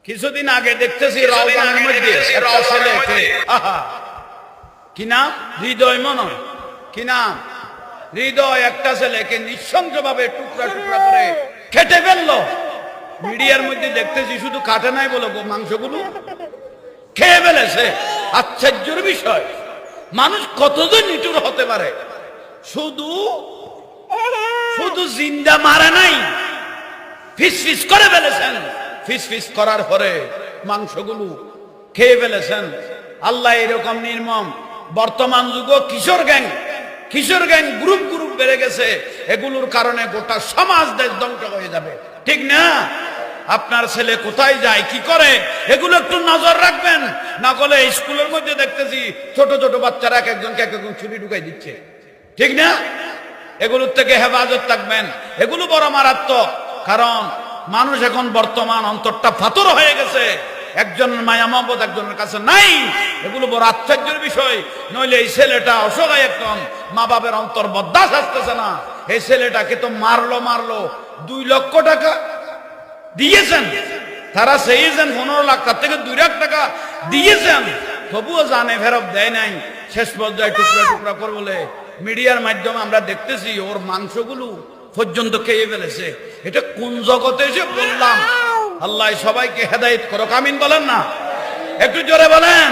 কিছুদিন আগে দেখতেছি রাউজানের মধ্যে একটা ছেলেকে কি নাম হৃদয় মনে কি নাম হৃদয় একটা ছেলেকে নৃশংসভাবে টুকরা টুকরা করে কেটে ফেললো। মিডিয়ার মধ্যে দেখতেছি শুধু কাটে নাই বলো মাংসগুলো খেয়ে ফেলেছে। আশ্চর্যের বিষয়, মানুষ কতজন নিঠুর হতে পারে। শুধু শুধু জিন্দা মারে নাই, ফিস ফিস করে ফেলেছেন। ফিস ফিস করার পরে মাংসগুলো খেয়ে ফেলেছেন। আল্লাহ এরকম নির্মম। বর্তমান যুগ কিশোর গ্যাং গ্রুপ গ্রুপ বেড়ে গেছে। এগুলোর কারণে গোটা সমাজ দেশ ধ্বংস হয়ে যাবে, ঠিক না? আপনার ছেলে কোথায় যায়, কি করে, এগুলো একটু নজর রাখবেন। না করলে স্কুলের মধ্যে দেখতেছি ছোট ছোট বাচ্চারা এক একজনকে ছুরি ঢুকাই দিচ্ছে, ঠিক না? এগুলোর থেকে হেফাজত থাকবেন। এগুলো বড় মারাত্মক। কারণ মানুষ এখন বর্তমান অন্তরটা ফাতর হয়ে গেছে। একজনের মায়া মহব্বত একজনের কাছে নাই। এগুলো বড় আশ্চর্যের বিষয়। নইলে এই ছেলেটা অসহায়, একদম মা বাবার অন্তর বরদাস আসতেছে না। এই ছেলেটাকে তো মারলো 2 লক্ষ টাকা দিয়েছেন তারা, চেয়েছেন 15 লাখ, তার থেকে 2 লাখ টাকা দিয়েছেন, তবুও জানে ফেরত দেয় নাই। শেষ পর্যায়ে টুকরা টুকরা করে বলে মিডিয়ার মাধ্যমে আমরা দেখতেছি ওর মাংসগুলো পর্যন্ত খেয়ে ফেলেছে। এটা কোন জগতে এসে বললাম। আল্লাহ সবাইকে হেদায়েত করুক, আমিন বলেন না? একটু জোরে বলেন।